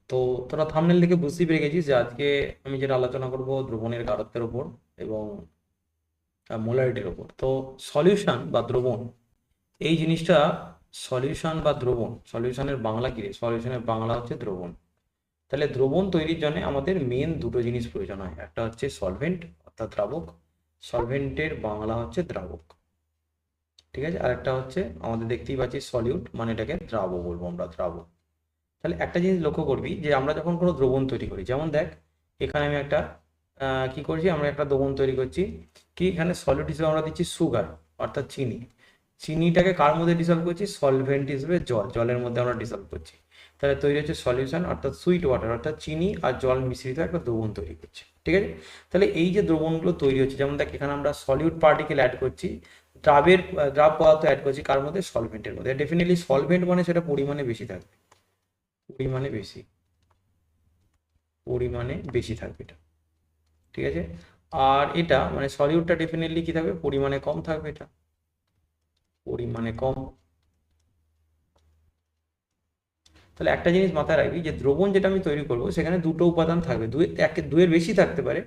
তো তোরা থাম্বনেল দেখে বুঝতেই পেরে গেছিস যে আজকে আমি যেটা আলোচনা করব দ্রবণের গাঢ়ত্বের ওপর এবং মোলারিটির ওপর। তো সলিউশন বা দ্রবণ এই জিনিসটা, সলিউশন বা দ্রবণ, সলিউশনের বাংলা কি রে? সলিউশনের বাংলা হচ্ছে দ্রবণ। তাহলে দ্রবণ তৈরির জন্য আমাদের মেন দুটো জিনিস প্রয়োজন হয়, একটা হচ্ছে সলভেন্ট অর্থাৎ দ্রাবক, সলভেন্টের বাংলা হচ্ছে দ্রাবক, ঠিক আছে। আর একটা হচ্ছে আমাদের দেখতেই পাচ্ছি সলিউট, মানে এটাকে দ্রাব বলবো আমরা, দ্রাবক। তাহলে একটা জিনিস লক্ষ্য করবি যে আমরা যখন কোনো দ্রবণ তৈরি করি, যেমন দেখ এখানে আমি একটা কি করছি, আমরা একটা দ্রবণ তৈরি করছি, কি এখানে সলিড হিসেবে আমরা দিচ্ছি সুগার অর্থাৎ চিনি। চিনিটাকে কার মধ্যে ডিসলভ করছি? সলভেন্ট হিসেবে জল, জলের মধ্যে আমরা ডিসলভ করছি। তাহলে তৈরি হচ্ছে সলিউশন অর্থাৎ সুইট ওয়াটার, অর্থাৎ চিনি আর জল মিশ্রিত একটা দ্রবণ তৈরি করছে, ঠিক আছে। তাহলে এই যে দ্রবণগুলো তৈরি হচ্ছে, যেমন দেখ এখানে আমরা সলিউট পার্টিকেল অ্যাড করছি, দ্রাব পদার্থ অ্যাড করছি কার মধ্যে? সলভেন্টের মধ্যে। ডেফিনেটলি সলভেন্ট মানে সেটা পরিমাণে বেশি থাকবে, পরিমাণে বেশি, পরিমাণে বেশি থাকবে এটা, ঠিক আছে। আর এটা মানে সলিউটটা ডেফিনেটলি কি থাকবে? পরিমাণে কম থাকবে, এটা পরিমাণে কম। তাহলে একটা জিনিস মাথায় রাখবি যে দ্রবণ যেটা আমি তৈরি করব সেখানে দুটো উপাদান থাকবে, দুয়ের বেশি থাকতে পারে,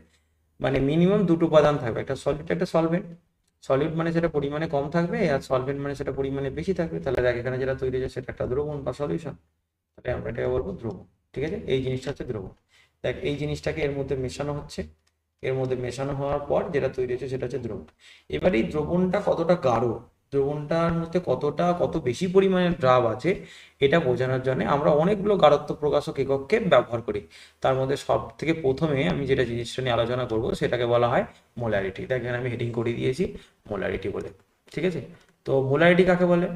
মানে মিনিমাম দুটো উপাদান থাকবে, একটা সলিড একটা সলভেন্ট। সলিড মানে সেটা পরিমাণে কম থাকবে, আর সলভেন্ট মানে সেটা পরিমাণে বেশি থাকবে। তাহলে দেখ এখানে যেটা তৈরি হয়েছে সেটা একটা দ্রবণ বা সলিউশন, তাহলে আমরা এটাকে বলবো দ্রবণ, ঠিক আছে। এই জিনিসটা হচ্ছে দ্রবণ। দেখ এই জিনিসটাকে এর মধ্যে মেশানো হচ্ছে, এর মধ্যে মেশানো হওয়ার পর যেটা তৈরি হচ্ছে সেটা হচ্ছে দ্রবণ। এবার এই দ্রবণটা কতটা গাঢ়, দ্রবণটার মধ্যে কত বেশি পরিমাণে দ্রাব আছে, এটা বোঝানোর জন্য আমরা অনেকগুলো গাঢ়ত্ব প্রকাশক একককে ব্যবহার করি। তার মধ্যে সব থেকে প্রথমে আমি যেটা জিনিসটা নিয়ে আলোচনা করব সেটাকে বলা হয় মোলারিটি। দেখেন আমি হেডিং করে দিয়েছি মোলারিটি বলে, ঠিক আছে। তো মোলারিটি কাকে বলে?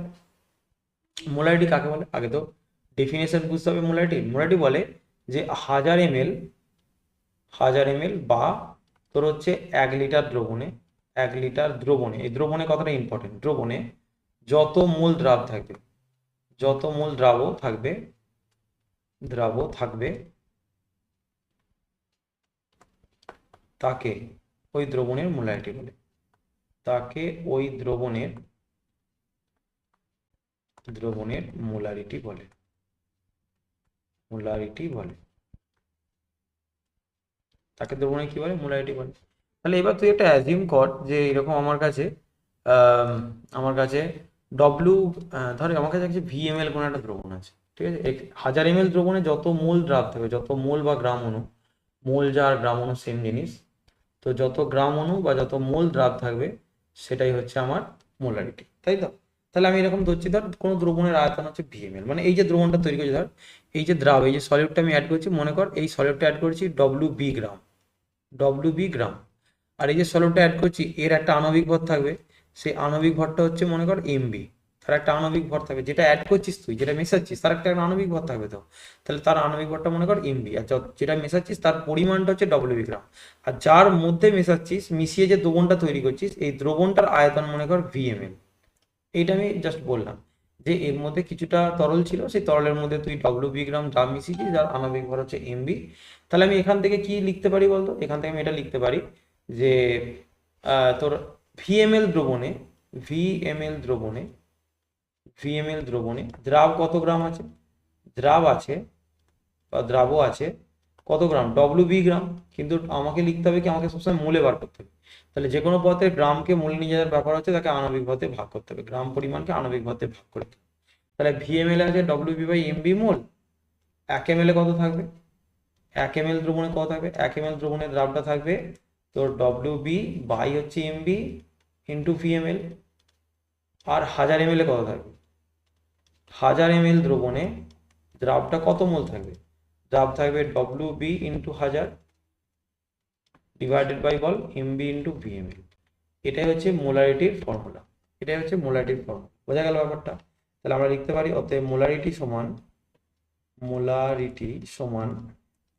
মোলারিটি কাকে বলে আগে তো ডেফিনেশন বুঝতে হবে। মোলারিটি, মোলারিটি বলে যে 1000 ml, 1000 ml বা তোর হচ্ছে 1 লিটার দ্রবণে, 1 লিটার দ্রবণে, এই দ্রবণে কথাটা ইম্পর্টেন্ট, দ্রবণে যত মোল দ্রাব থাকবে, যত মোল দ্রাব থাকবে তাকে ওই দ্রবণের মোলারিটি বলে, তাকে ওই দ্রবণের মোলারিটি বলে, মোলারিটি বলে, তাকে দ্রবণের কি বলে? মোলারিটি বলে। তাহলে এবার তুই একটা অ্যাজিউম কর যে এরকম আমার কাছে আম, আমার কাছে ডব্লু, ধর আমার কাছে একটা ভিএমএল কোনো একটা দ্রবণ আছে, ঠিক আছে। 1000 ml দ্রবণে যত মোল দ্রাব থাকবে, যত মোল বা গ্রাম অণু, মোল যা আর গ্রাম অণু সেম জিনিস, তো যত গ্রাম অণু বা যত মোল দ্রাব থাকবে সেটাই হচ্ছে আমার মোলারিটি, তাই তো। তাহলে আমি এরকম ধরছি, ধর কোনো দ্রবণের আয়তন হচ্ছে ভিএমএল, মানে এই যে দ্রবণটা তৈরি করছি, ধর এই যে দ্রাব, এই যে সলিডটা আমি অ্যাড করছি, মনে কর এই সলিডটা অ্যাড করছি ডব্লিউ বি গ্রাম, ডব্লিউ বি গ্রাম। আর এই যে সলিউটটা অ্যাড করছি এর একটা আণবিক ভর থাকবে, সেই আণবিক ভরটা হচ্ছে মনে কর এমবি, তার একটা আণবিক ভর থাকবে, যেটা অ্যাড করছিস তুই, যেটা মেশাচ্ছিস তার একটা আণবিক ভর থাকবে তো, তাহলে তার আণবিক ভরটা মনে কর এমবি, আর যেটা মেশাচ্ছিস তার পরিমাণটা হচ্ছে ডব্লিউবি গ্রাম। আর যার মধ্যে মেশাচ্ছিস, মিশিয়ে যে দ্রবণটা তৈরি করছিস, এই দ্রবণটার আয়তন মনে কর ভিএমএল। এইটা আমি জাস্ট বললাম যে এর মধ্যে কিছুটা তরল ছিল, সেই তরলের মধ্যে তুই ডব্লিউবি গ্রাম যা মিশিয়েছিস, যার আণবিক ভর হচ্ছে এমবি। তাহলে আমি এখান থেকে কি লিখতে পারি বলতো? এখান থেকে আমি এটা লিখতে পারি যে তোর ভিএমএল দ্রবণে, ভিএমএল দ্রবণে, ভিএমএল দ্রবণে দ্রাব কত গ্রাম আছে? দ্রাব আছে বা দ্রাব আছে কত গ্রাম? ডব্লিউবি গ্রাম। কিন্তু আমাকে লিখতে হবে কি, আমাকে সবসময় মূলে বার করতে হবে। তাহলে যে কোনো পদার্থের গ্রামকে মূলে নিয়ে যাওয়ার ব্যাপার হচ্ছে তাকে আণবিক ভরতে ভাগ করতে হবে, গ্রাম পরিমাণকে আণবিক ভরতে ভাগ করতে হবে। তাহলে ভিএমএল আছে WB by MB mole. 1 ml কত থাকবে? 1 ml দ্রবণে কত থাকবে? 1 ml দ্রবণে দ্রাবটা থাকবে তোর ডব্লিউবি বাই হচ্ছে এমবি ইন্টু ভিএমএল। আর 1000 ml কত থাকবে? 1000 ml দ্রবণে দ্রাবটা কত মোল থাকবে? দ্রাব থাকবে ডব্লিউবি ইন্টু 1000 ডিভাইডেড বাই বল এমবি ইন্টু ভিএমএল। এটাই হচ্ছে মোলারিটির ফর্মুলা, এটাই হচ্ছে মোলারিটির ফর্মুলা। বোঝা গেল ব্যাপারটা? তাহলে আমরা লিখতে পারি অতএব মোলারিটি সমান, মোলারিটি সমান,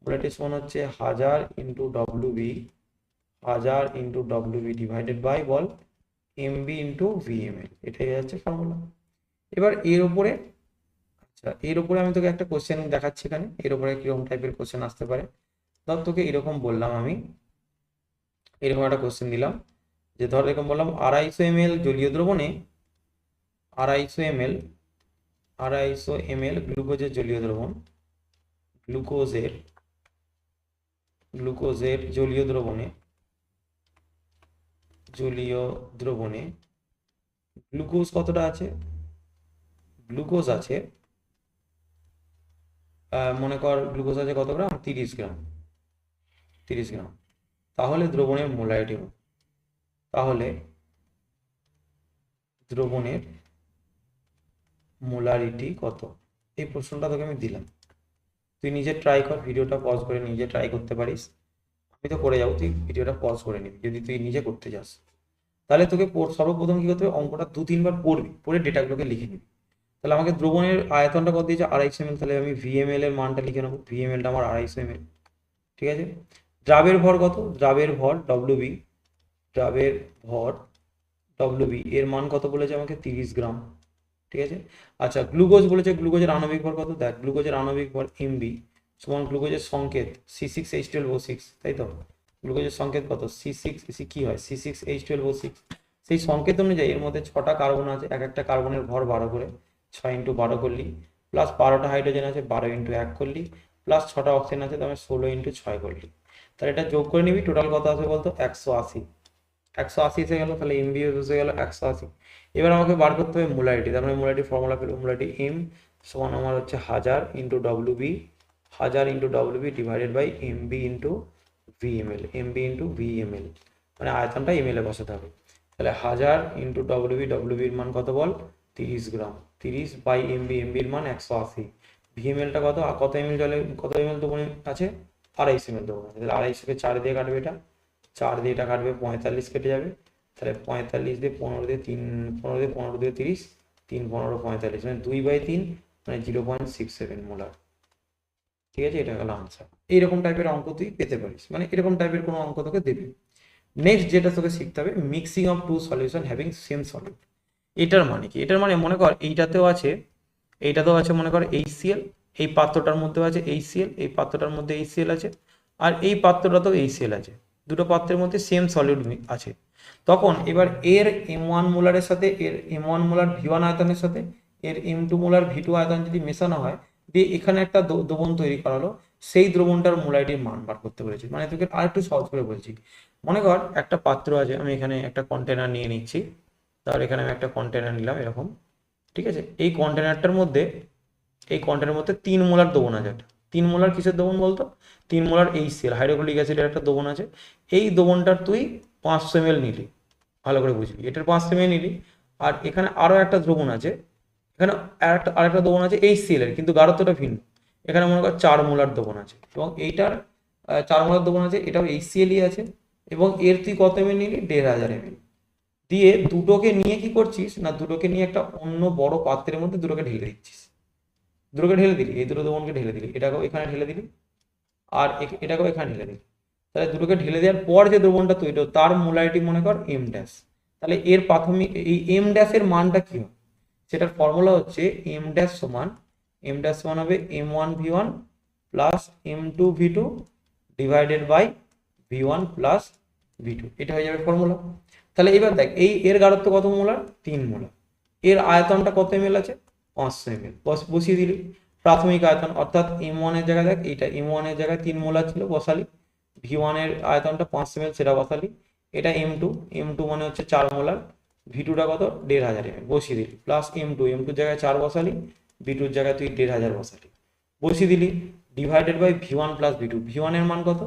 মোলারিটি সমান হচ্ছে 1000 × W B, 1000 × W B divided by বল এমবি ইন্টু ভিএমএল। এটাই হচ্ছে ফর্মুলা। এবার এর উপরে, আচ্ছা এর উপরে আমি তোকে একটা কোশ্চেন দেখাচ্ছি এখানে, এর উপরে কিরকম টাইপের কোশ্চেন আসতে পারে। ধর তোকে এরকম বললাম আমি, এরকম একটা কোশ্চেন দিলাম যে ধর এরকম বললাম 250 ml জলীয় দ্রবণে, 250 ml, 250 ml গ্লুকোজের জলীয় দ্রবণ, গ্লুকোজের গ্লুকোজের জলীয় দ্রবণে গ্লুকোজ কতটা আছে? গ্লুকোজ আছে মনে কর গ্লুকোজ আছে কত গ্রাম? 30 গ্রাম। 30 গ্রাম। তাহলে দ্রবণের মোলারিটি, তাহলে দ্রবণের মোলারিটি কত? এই প্রশ্নটা তোকে আমি দিলাম, তুই নিজে ট্রাই কর, ভিডিওটা পজ করে নিজে ট্রাই করতে পারিস। আমি তো করে যাবো, তুই ভিডিওটা পজ করে নিবি যদি তুই নিজে করতে চাস। তাহলে তোকে সর্বপ্রথম কি করতে হবে, অঙ্কটা 2-3 বার পড়বি, পড়ে ডেটাগুলোকে লিখে নিবি। তাহলে আমাকে দ্রবণের আয়তনটা কত দিয়েছে? 250 ml। তাহলে আমি ভিএমএল এর মানটা লিখে নেবো, ভিএমএলটা আমার 250 ml। ঠিক আছে। দ্রাবের ভর কত? দ্রাবের ভর ডব্লিউবি, দ্রাবের ভর ডব্লিউবি এর মান কত বলেছে আমাকে? 30 গ্রাম। ঠিক আছে। আচ্ছা, গ্লুকোজ বলেছে, গ্লুকোজের আণবিক ভর কত? দেখ, গ্লুকোজের আণবিক ভর এমবি সমান গ্লুকোজের সংকেত C6H12O6, তাই তো? গ্লুকোজের সংকেত কত? C6 কি হয়? C6H12O6। সেই সংকেত অনুযায়ী এর মধ্যে 6টা কার্বন আছে, এক একটা কার্বনের ভর 12 করে, 6 × 12 করলি, প্লাস 12টা হাইড্রোজেন আছে 12 × 1 করলি, প্লাস 6টা অক্সিজেন আছে, তাহলে 16 × 6 করলি। তাহলে এটা যোগ করে নিবি, টোটাল কত আসবে বলতো? 180। 180 এসে গেল, তাহলে এমবি এসে গেল 180। এবার আমাকে বার করতে হবে মোলারিটি। তার মানে মোলারিটি ফর্মুলা পেলো, মোলারিটি এম সমান আমার হচ্ছে 1000 × WB, 1000 × WB divided by MB × VML, MB × VML, মানে আয়তনটা এমএল এ বসাতে হবে। তাহলে 1000 × ডব্লিউবি, ডব্লিউবির মান কত বল? 30 গ্রাম। 30 বাই এমবি, এমবির মান 180। ভিএমএলটা কত? কত এমএল জলে, কত এমএল তো আছে? 250 ml দেবো। তাহলে 250-কে 4 দিয়ে কাটবে, এটা 4 দিয়ে এটা কাটবে, 45 কেটে যাবে। তাহলে 45 দিয়ে 15 দিয়ে 3, 15 দিয়ে 15 দিয়ে 30, 3 15 45, মানে 2/3, মানে 0.67 মোলার। ঠিক আছে, এটা হলো আনসার। এইরকম টাইপের অঙ্ক তুই পেতে পারিস, মানে এরকম টাইপের কোনো অঙ্ক তোকে দেবে। নেক্সট যেটা তোকে শিখতে হবে, mixing of two solution having same solid. এটার মানে কি? এটার মানে মনে কর এইটাতেও আছে, এইটাতেও আছে, মনে কর HCl, এই পাত্রটার মধ্যেও আছে HCl, এই পাত্রটার মধ্যে HCl আছে, আর এই পাত্রটাতেও HCl আছে, দুটো পাত্রের মধ্যে সেম সলিড আছে। তখন এবার এর M1 মোলারের সাথে এর M1 মোলার V1 আয়তনের সাথে এর M2 মোলার V2 আয়তন যদি মেশানো হয়, দিয়ে এখানে একটা দ্রবণ তৈরি করা হলো, সেই দ্রবণটার মোলারিটির মান বার করতে পেরেছি। মানে তোকে আর একটু সহজ করে বলছি, মনে কর একটা পাত্র আছে, আমি এখানে একটা কন্টেনার নিয়ে নিচ্ছি, তাহলে এখানে আমি একটা কন্টেনার নিলাম এরকম। ঠিক আছে, এই কন্টেনারটার মধ্যে, এই কন্টেনারের মধ্যে 3 মোলার দ্রবণ আছে। 3 মোলার কিসের দ্রবণ বলতো? 3 মোলার HCl, হাইড্রোক্লোরিক অ্যাসিডের একটা দ্রবণ আছে। এই দ্রবণটার তুই 500 ml নিলি, ভালো করে বুঝবি, এটার 500 ml নিলি। আর এখানে আরো একটা দ্রবণ আছে, এখানে আরেকটা দ্রবণ আছে HCl এর, কিন্তু গাঢ়ত্বটা ভিন্ন। এখানে মনে কর 4 মোলার দ্রবণ আছে, এবং এইটার 4 মোলার দ্রবণ আছে, এটাও HCl আছে, এবং এর তুই কত ml নিলি? 1500 ml। দিয়ে দুটোকে নিয়ে কি করছিস না, দুটোকে নিয়ে একটা অন্য বড় পাত্রের মধ্যে দুটোকে ঢেলে দিচ্ছিস। দুটোকে ঢেলে দিলি, এই দুটো দ্রবণকে ঢেলে দিলি, এটাকেও এখানে ঢেলে দিলি, আর এটাকেও এখানে ঢেলে দিলি। তাহলে দুটোকে ঢেলে দেওয়ার পর যে দ্রবণটা তৈরি হলো তার মোলারিটি মনে কর এম ড্যাশ। তাহলে এর প্রাথমিক এই এম ড্যাশের মানটা কি হবে? সেটার ফর্মুলা হচ্ছে এম ড্যাশ সমান, এম ড্যাশ সমান হবে M1V1 plus M2V2 divided by V1 plus V2, এটা হয়ে যাবে ফর্মুলা। তাহলে এবার দেখ, এই এর গাঢ়ত্ব কত মোলার? 3 মোলার। এর আয়তনটা কত ml আছে? 500 ml। বসিয়ে দিলি প্রাথমিক আয়তন, অর্থাৎ M1 এর জায়গায় দেখ, এইটা M1 এর জায়গায় 3 মোলার ছিল, বসালি। V1 এর আয়তনটা 500 ml, সেটা বসালি। এটা M2 মানে হচ্ছে 4 মোলার। V2টা কত? 1500 ml, বসিয়ে দিলি। প্লাস M2 জায়গায় 4 বসালি, V2 জায়গায় তুই 1500 বসালি, বসিয়ে দিলি। Divided by V1 plus V2, V1 এর মান কত?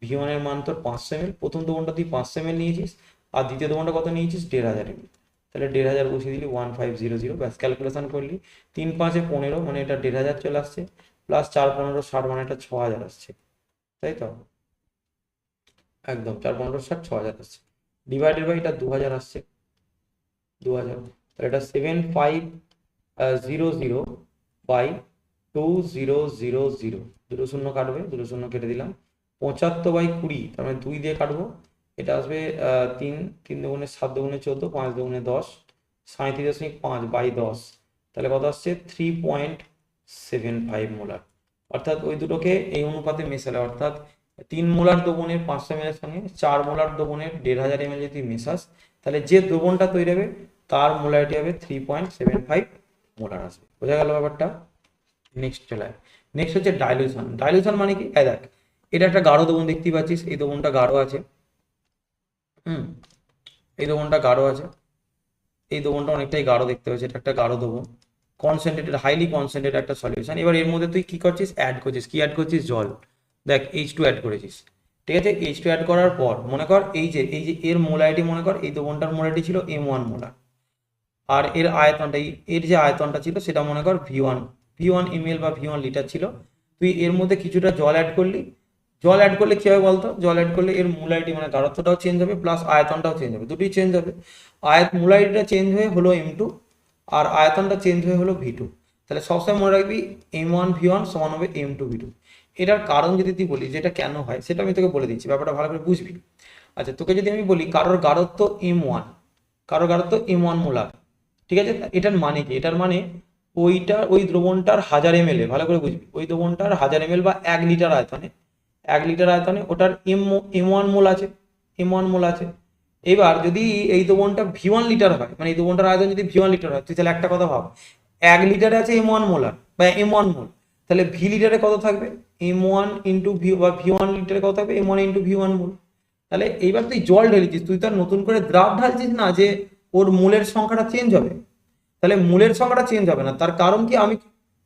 V1 এর মান তোর 500 ml, প্রথম দ্রবণটা তুই 500 ml নিয়েছিস, আর দ্বিতীয় দ্রবণটা কত নিয়েছিস? 1500 ml। তাহলে 1500 বসিয়ে দিলি, 1500, ব্যাস ক্যালকুলেশন করলি। 3 5 15, মানে এটা 1500 চলে আসছে, প্লাস 4 15 60, মানে এটা 6000 আসছে, তাই তো? একদম 4 15 60, 6000 আসছে। ডিভাইডেড বাই এটা 2000 আসছে, 2000। তাহলে এটা 7500 বাই 2000, দুটো শূন্য কাটবে, দুটো শূন্য কেটে দিলাম। 75/20, তার মানে 2 দিয়ে কাটবো, এটা আসবে 3 দুগুণে 7 দুগুণে 14, 5 দুগুণে 10, 37.5 বাই 10, তাহলে কত আসছে? 3.75 মোলার। অর্থাৎ ওই দুটোকে এই অনুপাতে মেশালে, অর্থাৎ 3 মোলার দ্রবণের 500 ml এর সঙ্গে 4 মোলার দ্রবণের 1500 ml যদি মেশাস, তাহলে যে দ্রবণটা তৈরি হবে তার মোলারিটি হবে 3.75 মোলার আসবে। বোঝা গেল ব্যাপারটা? নেক্সট চলে, নেক্সট হচ্ছে ডাইলিউশন। ডাইলিউশন মানে কি, এই দেখ এটা একটা গাঢ় দ্রবণ দেখতেই পাচ্ছিস, এই দ্রবণটা গাঢ় আছে। হুম, এই দ্রবণটা গাঢ় আছে, এই দ্রবণটা অনেকটাই গাঢ় দেখতে পাচ্ছিস, এটা একটা গাঢ় দ্রবণ, কনসেন্ট্রেটেড, হাইলি কনসেন্ট্রেটেড একটা সলিউশন। এবার এর মধ্যে তুই কি করছিস, অ্যাড করছিস, কি অ্যাড করছিস, জল। দেখ H2 অ্যাড করেছিস, ঠিক আছে। H2 অ্যাড করার পর মনে কর এই যে এর মোলারিটি, মনে কর এই দ্রবণটার মোলারিটি ছিল M1 মোলার, আর এর আয়তনটা এর যে আয়তনটা ছিল সেটা মনে কর V1 ml বা V1 লিটার ছিল। তুই এর মধ্যে কিছুটা জল অ্যাড করলি, জল অ্যাড করলে কি হবে বলতো, জল অ্যাড করলে এর মোলারিটি মানে গাঢ়ত্বটাও চেঞ্জ হবে, প্লাস আয়তনটাও চেঞ্জ হবে, দুটোই চেঞ্জ হবে। মোলারিটিটা চেঞ্জ হয়ে হলো M2, আর আয়তনটা চেঞ্জ হয়ে হলো V2। তাহলে সবসময় মনে রাখবি M1 V1 সমান হবে M2 V2। এটার কারণ যদি তুই বলি যেটা কেন হয় সেটা আমি তোকে বলে দিচ্ছি, ব্যাপারটা ভালো করে বুঝবি। আচ্ছা, তোকে যদি আমি বলি কারোর গাঢ়ত্ব M1, কারোর গাঢ়ত্ব M1 মোলার, ঠিক আছে, এটার মানে কি, এটার মানে ওই দ্রবণটার 1000 ml ভালো করে বুঝবি, ওই দ্রবণটার 1000 ml বা 1 লিটার আয়তনে, 1 লিটার আয়তনে ওটার M1 মোল আছে, M1 মোল আছে। এবার যদি এই দ্রবণটা V1 লিটার হয়, মানে এই দ্রবণটার আয়তন যদি V1 লিটার হয়, তুই তাহলে একটা কথা ভাব, 1 লিটারে আছে M1 মোলার বা M1 মোল, তাহলে V লিটারে কত থাকবে, M1 ইন্টু ভি, বা V1 লিটারে কত থাকবে, M1 ইন্টু V1 মোল। তাহলে এইবার তুই জল ঢেলেছিস, তুই তো আর নতুন করে দ্রাব ঢালছিস না যে ওর মূলের সংখ্যাটা চেঞ্জ হবে। তাহলে মূলের সংখ্যাটা চেঞ্জ হবে না, তার কারণ কি, আমি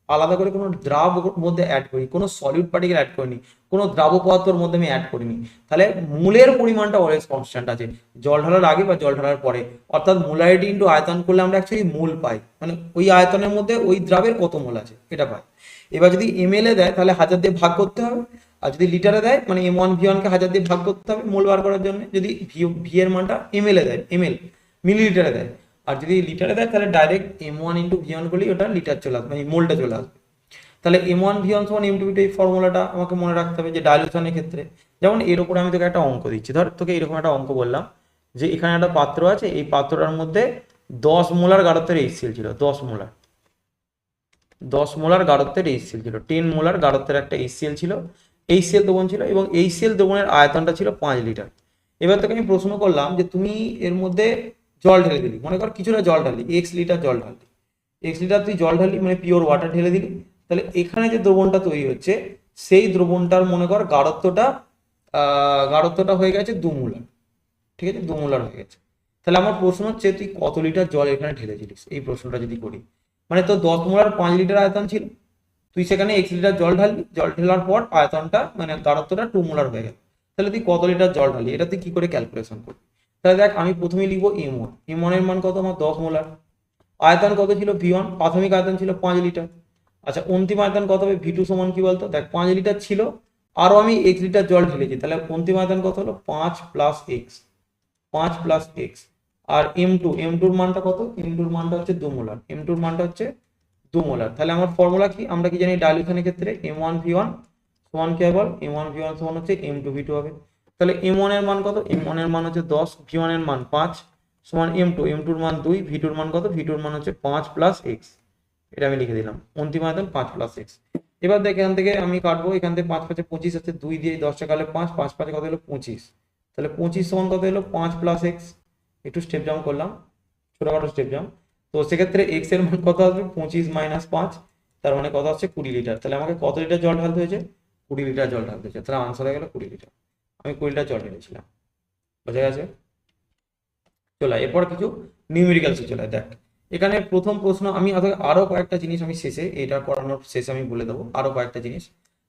আলাদা করে কোনো দ্রাব ওর মধ্যে অ্যাড করি, কোনো সলিড পার্টিকেল অ্যাড করিনি, কোনো দ্রাব পদার্থের মধ্যে আমি অ্যাড করিনি। তাহলে মূলের পরিমাণটা অলওয়েজ কনস্ট্যান্ট আছে, জল ঢালার আগে বা জল ঢালার পরে। অর্থাৎ মোলারিটি ইন্টু আয়তন করলে আমরা অ্যাকচুয়ালি মূল পাই, মানে ওই আয়তনের মধ্যে ওই দ্রাবের কত মোল আছে এটা পাই। এবার যদি ml এ দেয় তাহলে 1000 দিয়ে ভাগ করতে হবে, আর যদি লিটারে দেয় মানে M1 V1 কে 1000 দিয়ে ভাগ করতে হবে মোল বার করার জন্য। যদি ভি এর মানটা ml এ দেয়, মিলিলিটারে দেয়, আর যদি লিটারে দেয় তাহলে ডাইরেক্ট M1 ইন্টু V1 করলেই ওটা লিটার চলে আসবে, মানে মোলটা চলে আসবে। তাহলে M1 V1 সমান M2 V2, এই ফর্মুলাটা আমাকে মনে রাখতে হবে যে ডাইলিউশনের ক্ষেত্রে। যেমন এর উপরে আমি তোকে একটা অঙ্ক দিচ্ছি, ধর তোকে এরকম একটা অঙ্ক বললাম যে এখানে একটা পাত্র আছে, এই পাত্রটার মধ্যে 10 মোলার গাঢ়ত্বের HCl ছিল, 10 মোলার গাঢ়ত্বের HCl ছিল, 10 মোলার গাঢ়ত্বের একটা HCl ছিল, HCl দ্রবণ ছিল, এবং HCl দ্রবণের আয়তনটা ছিল 5 লিটার। এবার তোকে আমি প্রশ্ন করলাম যে তুমি এর মধ্যে জল ঢেলে দিলি, মনে কর কিছুটা জল ঢালি, X লিটার জল ঢালি, X লিটার তুই জল ঢালি মানে পিওর ওয়াটার ঢেলে দিলি। তাহলে এখানে যে দ্রবণটা তৈরি হচ্ছে সেই দ্রবণটার মনে কর গাঢ়ত্বটা হয়ে গেছে 2 মোলার, ঠিক আছে, 2 মোলার হয়ে গেছে। তাহলে আমার প্রশ্ন হচ্ছে তুই কত লিটার জল এখানে ঢেলেছিলিস, এই প্রশ্নটা যদি করি, মানে তোর 10 মোলার 5 লিটার আয়তন ছিল, তুই সেখানে X লিটার জল ঢাললি, জল ঢালার পর আয়তনটা মানে গাঢ়ত্বটা 2 মোলার হয়ে গেল। তাহলে তুই কত লিটার জল ঢালি এটা তুই কি করে ক্যালকুলেশন করবি। তাহলে দেখ আমি প্রথমেই লিখবো M1 এর মান কত, আমার 10 মোলার, আয়তন কত ছিল V1, প্রাথমিক আয়তন ছিল 5 লিটার। আচ্ছা, অন্তিম আয়তন কত হবে, V2 সমান কি বলতো, দেখ 5 লিটার ছিল, আরো আমি 1 লিটার জল ঢেলেছি, তাহলে অন্তিম আয়তন কত হলো 5 প্লাস এক্স, 5 প্লাস এক্স। আর এম টুর মানটা কত, এম টুর মানটা হচ্ছে 2 মোলার, এম টুর মানটা হচ্ছে 2 মোলার। তাহলে আমার ফর্মুলা কি, আমরা কি জানি ডাইলিউশনের ক্ষেত্রে M1 V1 সমান কি হবে, M1 V1 সমান হচ্ছে M2 V2 হবে। তাহলে M1 এর মান কত, M1 এর মান হচ্ছে 10, V1 এর মান 5 সমান M2 এর মান 2, V2 এর মান কত, V2 এর মান হচ্ছে 5 প্লাস এক্স। এটা আমি লিখে দিলাম, অন্তিম আয়তন 5 প্লাস এক্স। এবার দেখ এখান থেকে আমি কাটবো, এখান থেকে 5 5 25 আছে, 2 দিয়ে 10 টা কাটলে 5, 5 5 কত হলো 25। তাহলে 25 সমান কত হলো 5 প্লাস এক্স। একটু স্টেপ ডাউন করলাম, ছোটখাটো স্টেপ ডাউন। তো সেক্ষেত্রে এক্স এর মান কত আসবে, 25 মাইনাস 5, তার মানে কত আসছে 20 লিটার। তাহলে আমাকে কত লিটার জল ঢালতে হয়েছে, 20 লিটার জল ঢালতে হয়েছে। তাহলে আনসার হয়ে গেল 20 লিটার, আমি 20 লিটার জল ঢেলেছিলাম। বোঝা গেছে? চলে এরপর কিছু নিউমেরিক্যালসে চলে দেখ। এখানে প্রথম প্রশ্ন আমি আরো কয়েকটা জিনিস আমি শেষে, এটা করানোর শেষে আমি বলে দেবো আরো কয়েকটা জিনিস।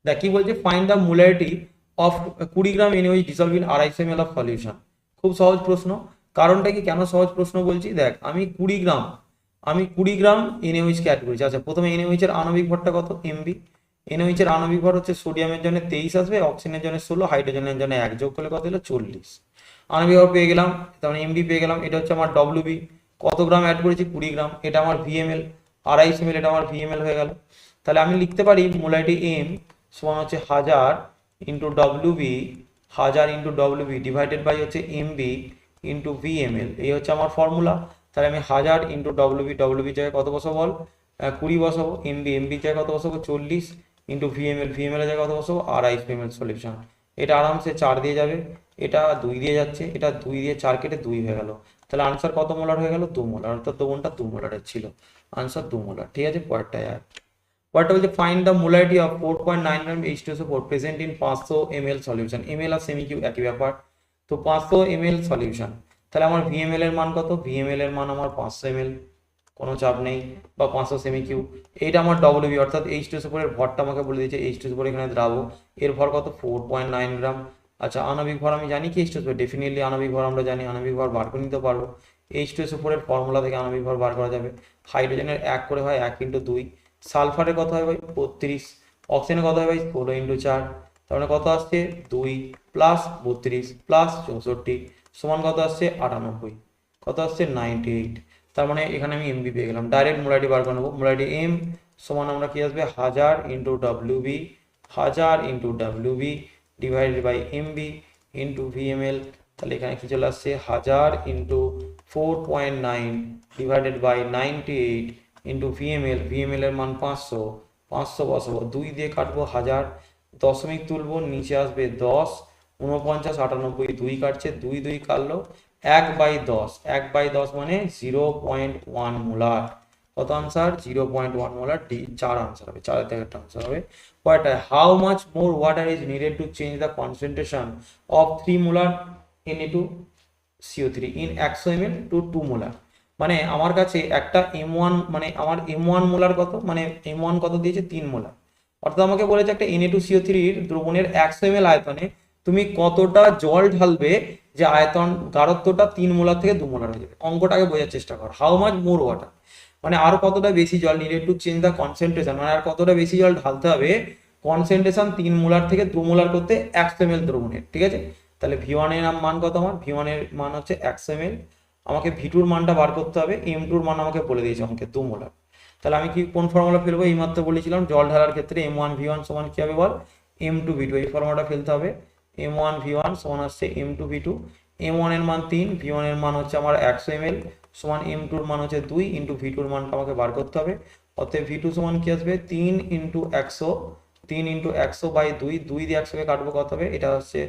দেখ কি বলছে, find the molarity of 20 gram NaOH dissolve in 250 ml of solution. খুব সহজ প্রশ্ন। কারণটা কি, কেন সহজ প্রশ্ন বলছি, দেখ আমি 20 গ্রাম NaOH কে অ্যাড করেছি। আচ্ছা, প্রথমে NaOH এর আণবিক ভরটা কত, MB। NaOH এর আণবিক ভর হচ্ছে সোডিয়ামের জন্য 23 আসবে, অক্সিজেনের জন্য 16, হাইড্রোজেনের জন্য 1, যোগ করলে কত হলো 40। আণবিক ভর পেয়ে গেলাম, তার এমবি পেয়ে গেলাম। এটা হচ্ছে আমার ডব্লিউবি, কত গ্রাম অ্যাড করেছি 20 গ্রাম, এটা আমার ভিএমএল, 250 ml, এটা আমার ভিএমএল হয়ে গেল। তাহলে আমি লিখতে পারি মোলারিটি এম সমান হচ্ছে 1000 into WB, 1000 into WB divided by হচ্ছে এমবি ইন্টু ভিএমএল, এই হচ্ছে আমার ফর্মুলা। তাহলে আমি 1000 ইন্টু ডব্লিউবি জায়গায় কত বসাবো বল, 20 বসাবো, এমবি জায়গায় কত বসাবো 40, ইন্টু ভিএমএল এর জায়গায় কত বসাবো 250 ml সলিউশন। এটা আরামসে 4 দিয়ে যাবে, এটা 2 দিয়ে যাচ্ছে, এটা 2 দিয়ে 4 কেটে 2 হয়ে গেল। তাহলে আনসার কত মোলার হয়ে গেল, 2 মোলার, অর্থাৎ দ্রবণটা 2 মোলারের ছিল। Answer 2 molar. ঠিক আছে, পরেরটায় আর পরেরটা বলছে find the molarity of 4.9 gram H2SO4 present in 500 ml solution. ml আর সেমি কিউব একই ব্যাপার। তো 500 ml সলিউশন, তাহলে আমার ভিএমএল এর মান কত? ভিএমএল এর মান আমার 500 ml, কোনো চাপ নেই, বা 500 সেমি কিউব। এইটা আমার ডব্লিউবি অর্থাৎ H2SO4 এর ভরটা আমাকে বলে দিয়েছে। H2SO4 এখানে দ্রাবক, এর ভর কত? 4.9 গ্রাম। আচ্ছা আণবিক ভর আমি জানি কি H2SO4, ডেফিনেটলি আণবিক ভর আমরা জানি, আণবিক ভর বার করে নিতে পারবো। H2SO4 এর ফর্মুলা থেকে আণবিক ভর বার করা যাবে। হাইড্রোজেনের 1 করে হয় 1 × 2, সালফারের কত হয় ভাই? 32, অক্সিজেনের কত হয় ভাই? 16 × 4, তার মানে কত আসছে? 2 প্লাস 32 প্লাস 64 সমান কত আসছে? 98, কত আসছে? 98। তার মানে এখানে আমি এমবি পেয়ে গেলাম। ডাইরেক্ট মোলারিটি বার করে নেবো। মোলারিটি এম সমান আমরা কি আসবে? 1000 × WB, 1000 × WB divided by MB into VML. তাহলে এখানে কি চলে আসছে? 1000 × 4.9 divided by 98 into VML. VML এর মান 500, 500 বসাবো, 2 দিয়ে কাটবো 1000, দশমিক তুলবো, নিচে আসবে 10, 49, 98, 2 কাটছে, 2 2 কাটলো 1/10, 1/10 মানে 0.1 মোলার। কত আনসার? 0.1 মোলার। ডি 4 আনসার হবে, 4 থেকে একটা আনসার হবে। পরেরটা, how much more water is needed to change the concentration of 3 molar Na2CO3 in 100 ml to 2 molar. মানে আমার কাছে একটা M1, মানে আমার M1 মোলার কত, মানে M1 কত দিয়েছে? 3 মোলার। অর্থাৎ আমাকে বলেছে একটা Na2CO3 দ্রবণের 100 ml আয়তনে তুমি কতটা জল ঢালবে যে আয়তন গাঢ়ত্বটা 3 মোলার থেকে 2 মোলার হয়ে যাবে। অঙ্কটাকে বোঝার চেষ্টা কর। হাউ মাচ মোর ওয়াটার মানে আর কতটা বেশি জল, needed to change the concentration মানে আর কতটা বেশি জল ঢালতে হবে কনসেন্ট্রেশন 3 মোলার থেকে 2 মোলার করতে 100 ml দ্রবণের। ঠিক আছে, তাহলে V1 এর মান কত? আমার V1 এর মান হচ্ছে 100 ml। আমাকে V2 এর মানটা বার করতে হবে। M2 এর মান আমাকে বলে দিয়েছে আমাকে 2 মোলার। তাহলে আমি কি কোন ফর্মুলা ফেলবো? এইমাত্র বলেছিলাম জল ঢালার ক্ষেত্রে M1V1 সমান কি হবে বল? M2V2, এই ফর্মুলাটা ফেলতে হবে। M1V1 সমান আসছে M2V2। M1 এর মান 3, V1 এর মান হচ্ছে আমার 100 ml সমান M2 এর মান হচ্ছে 2 ইন্টু V2 এর মানটা আমাকে বার করতে হবে। অতএব V2 সমান কি আসবে? 3 × 100, 3 × 100 বাই 2, 2 দিয়ে 100 কে কাটবো, কত হবে? এটা হচ্ছে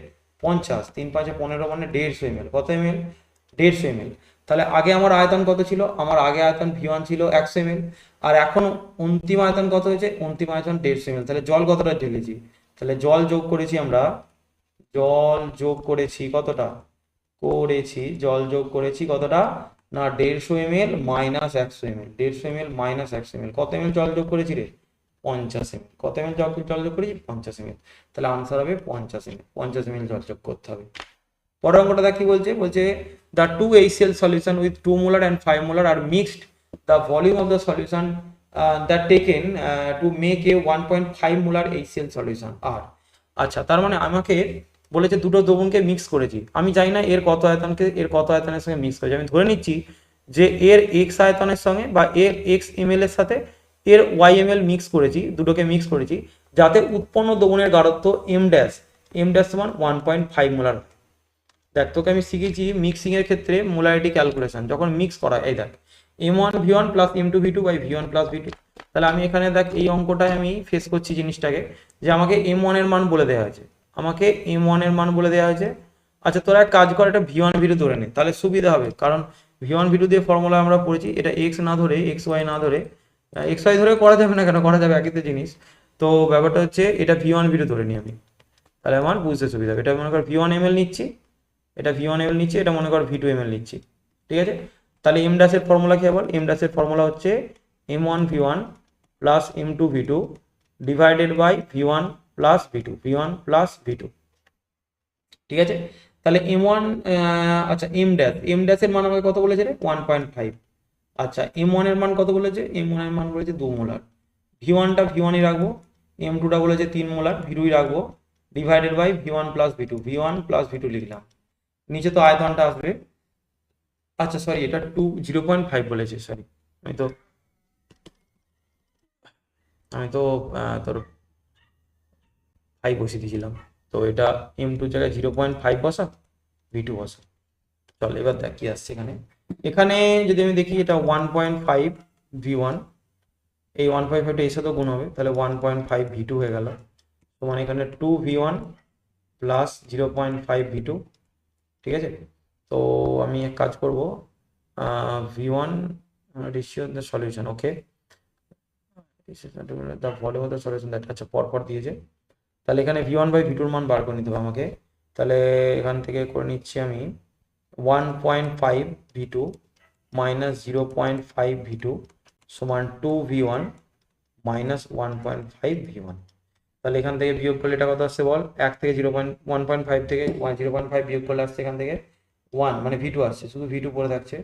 50, 3 5 15 মানে 150 ml। কত ml? 150 ml। তাহলে আগে আমার আয়তন কত ছিল? আমার আগে আয়তন V1 ছিল 100 ml, আর এখন অন্তিম আয়তন কত হয়েছে? অন্তিম আয়তন 150 ml। তাহলে জল কতটা ঢেলেছি? তাহলে জল যোগ করেছি আমরা, জল যোগ করেছি কতটা? জল যোগ করেছি কতটা? না 150 ml minus 100 ml, 150 ml minus 100 ml। কত ml জল যোগ করেছি রে? 50 ml। কত ml জল যোগ করেছি? 50 ml। তাহলে আনসার হবে 50 ml, 50 ml জল যোগ করতে হবে। পরের অঙ্কটা দেখ কি বলছে? বলছে the 2 HCl solution with 2 molar and 5 molar are mixed, the volume of the solution that taken to make a 1.5 molar HCl solution are। আচ্ছা তার মানে আমাকে বলেছে দুটো দ্রবণকে মিক্স করেছি, আমি জানি না এর কত আয়তনকে এর কত আয়তনের সঙ্গে মিক্স করেছি। আমি ধরে নিচ্ছি যে এর এক্স আয়তনের সঙ্গে বা এর এক্স এমএল এর সাথে এর ওয়াই এমএল মিক্স করেছি, দুটোকে মিক্স করেছি যাতে উৎপন্ন দ্রবণের গাঢ়ত্ব এম ড্যাশ সমান 1.5 মোলার। দেখ তোকে আমি শিখেছি মিক্সিং এর ক্ষেত্রে মোলারিটি ক্যালকুলেশন যখন মিক্স করা। এই দেখ M1V1 plus M2V2 by V1 plus V2। তাহলে আমি এখানে দেখ এই অঙ্কটায় আমি ফেস করছি জিনিসটাকে যে আমাকে M1 এর মান বলে দেওয়া হয়েছে, আমাকে M1 এর মান বলে দেওয়া হয়েছে। আচ্ছা তোরা এক কাজ কর, এটা V1 V2 ধরে নে, তাহলে সুবিধা হবে, কারণ V1 V2 দিয়ে ফর্মুলা আমরা পড়েছি। এটা এক্স না ধরে, এক্স ওয়াই না ধরে, এক্স ওয়াই ধরে করা যাবে না কেন? করা যাবে, একই তো জিনিস। তো ব্যাপারটা হচ্ছে এটা V1 V2 ধরে নিই আমি, তাহলে আমার বুঝতে সুবিধা হবে। এটা মনে কর V1 ml নিচ্ছি, এটা V1 ml নিচ্ছি, এটা মনে কর V2 ml নিচ্ছি। ঠিক আছে, তাহলে এম ড্যাশের ফর্মুলা কি হবে? এম ড্যাশের ফর্মুলা হচ্ছে M1V1 plus M2V2 divided by V1 plus V2, V1 plus V2। ঠিক আছে, তাহলে M1, আচ্ছা এম ড্যাশের মান আমাকে কত বলেছে রে? 1.5। আচ্ছা M1 এর মান কত বলেছে? M1 এর মান বলেছে 2 মোলার। V1টা V1ই রাখবো, M2টা বলেছে 3 মোলার, V2ই রাখবো, divided by V1 plus V2, V1 plus V2 লিখলাম। নিচে তো আয়তনটা আসবে। আচ্ছা সরি, এটা 0.5 বলেছে, সরি আমি তো আমি তো তোর 5 বসিয়ে দিয়েছিলাম। তো এটা M2 জায়গায় 0.5 বসা, V2 বসা। চল এবার দেখ কি আসছে এখানে। এখানে যদি আমি দেখি এটা 1.5 V1, এই 1.5টা এর সাথে গুণ হবে, তাহলে 1.5 V2 হয়ে গেল। তো মানে এখানে 2 V1 প্লাস 0.5 V2। ঠিক আছে, তো আমি এক কাজ করব, V1 ratio the solution, okay the volume of the solution that, আচ্ছা পরপর দিয়েছে। তাহলে এখানে v1/v2 এর মান বার করে নিতে হবে আমাকে। তাহলে এখান থেকে করে নিচ্ছি আমি 1.5 v2 মাইনাস 0.5 v2 সমান 2v1 মাইনাস 1.5 v1। তাহলে এখান থেকে বিয়োগ করলে এটা কত আসছে বল, 1 থেকে 1.5 থেকে 0.5 বিয়োগ করলে আসছে এখান থেকে 1, মানে v2 আসছে, শুধু v2 পড়ে থাকছে।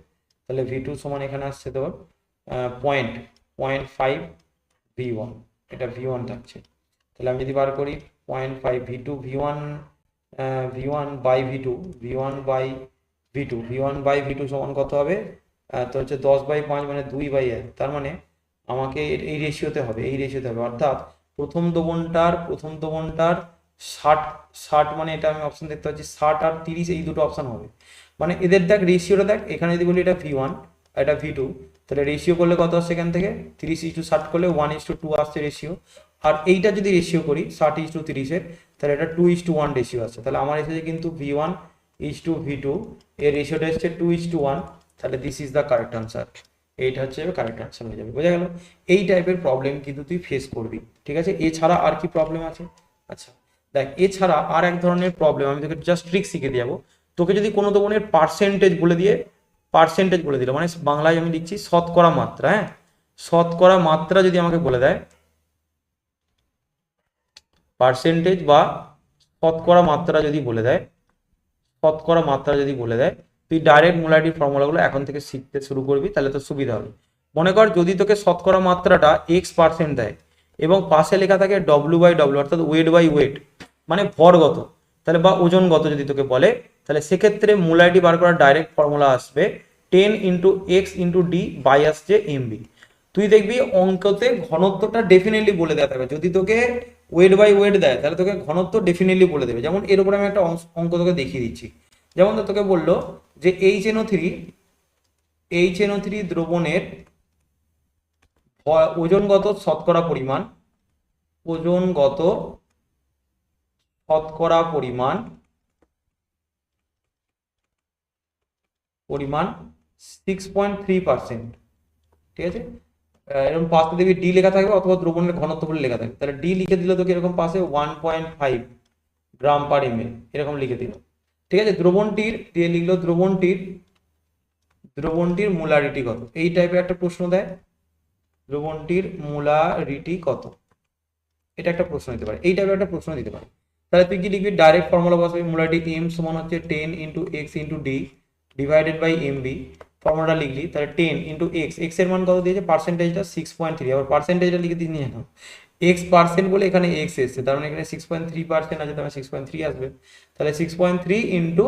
তাহলে v2 সমান এখানে আসছে তোর 0.5 v1, এটা v1 থাকছে। তাহলে আমি যদি বার করি 0.5 v2 v1 বাই v2 সমান কত হবে, তো হচ্ছে 10/5 মানে 2/1। তার মানে আমাকে এই রেশিওতে হবে, অর্থাৎ প্রথম দোবনটার 60 মানে এটা আমি অপশন দেখতে পাচ্ছি 60 আর 30, এই দুটো অপশন হবে। মানে এদের দেখ রেশিওটা দেখ, এখানে যদি বলি এটা v1 এটা v2, তাহলে রেশিও করলে কত আসছে এখান থেকে 30:60 করলে 1:2 আসছে রেশিও। আর এইটা যদি রেশিও করি 60:30-এর, তাহলে এটা 2:1 রেশিও আসছে। তাহলে আমার এসেছে কিন্তু v1:v2, এর রেশিওটা এসছে 2:1। তাহলে this is the correct answer, এইটা হচ্ছে কারেক্ট আনসার হয়ে যাবে। বোঝা গেল? এই টাইপের প্রবলেম কিন্তু তুই ফেস করবি, ঠিক আছে? এছাড়া আর কি প্রবলেম আছে? আচ্ছা দেখ, এছাড়া আর এক ধরনের প্রবলেম আমি তোকে জাস্ট ট্রিক শিখে দিয়ে যাবো। তোকে যদি কোনো ধরনের পার্সেন্টেজ বলে দিল, মানে বাংলায় আমি লিখছি শতকরা মাত্রা, হ্যাঁ, শতকরা মাত্রা যদি আমাকে বলে দেয়, পার্সেন্টেজ বা শতকরা মাত্রা যদি বলে দেয়, তুই ডাইরেক্ট মোলারিটির ফর্মুলাগুলো এখন থেকে শিখতে শুরু করবি, তাহলে তো সুবিধা হবে। মনে কর যদি তোকে শতকরা মাত্রাটা x% দেয় এবং পাশে লেখা থাকে w/w, অর্থাৎ ওয়েট, মানে ভরগত, তাহলে বা ওজনগত যদি তোকে বলে, তাহলে সেক্ষেত্রে মোলারিটি বার করার ডাইরেক্ট ফর্মুলা আসবে 10 × x × d বাই আসছে mb। তুই দেখবি অঙ্কতে ঘনত্বটা ডেফিনেটলি বলে দেওয়া থাকবে। যদি তোকে ওয়েট দেয়, তাহলে তোকে ঘনত্ব ডেফিনেটলি বলে দেবে। যেমন এর উপরে আমি একটা অঙ্ক তোকে দেখিয়ে দিচ্ছি। যেমন তোকে বললো যে HNO3 দ্রবণের ওজনগত শতকরা পরিমাণ 6.3%, ঠিক আছে? এরকম পাশে দেখবি ডি লেখা থাকবে অথবা দ্রবণের ঘনত্ব বলে লেখা থাকবে। তাহলে ডি লিখে দিল তোকে এরকম পাশে 1.5 গ্রাম পার ml, এরকম লিখে দিল, ঠিক আছে? দ্রবণটির দিয়ে লিখলো দ্রবণটির মোলারিটি কত, এই টাইপের একটা প্রশ্ন দেয়, দ্রবণটির মোলারিটি কত, এটা একটা প্রশ্ন দিতে পারে, এই টাইপের একটা প্রশ্ন দিতে পারে। তাহলে তুই কি লিখবি, ডাইরেক্ট ফর্মুলা বসাবি, মোলারিটি m সমান হচ্ছে 10 × x × d divided by mb। ফর্মুলাটা লিখলি, তাহলে 10 × x এর মান কত দিয়েছে, পার্সেন্টেজটা 6.3, আবার পার্সেন্টেজটা লিখে দিয়ে নিয়ে নাও, x% বলে এখানে x এসছে, তার মানে এখানে 6.3% আছে, তাহলে 6.3 আসবে। তাহলে 6.3 ×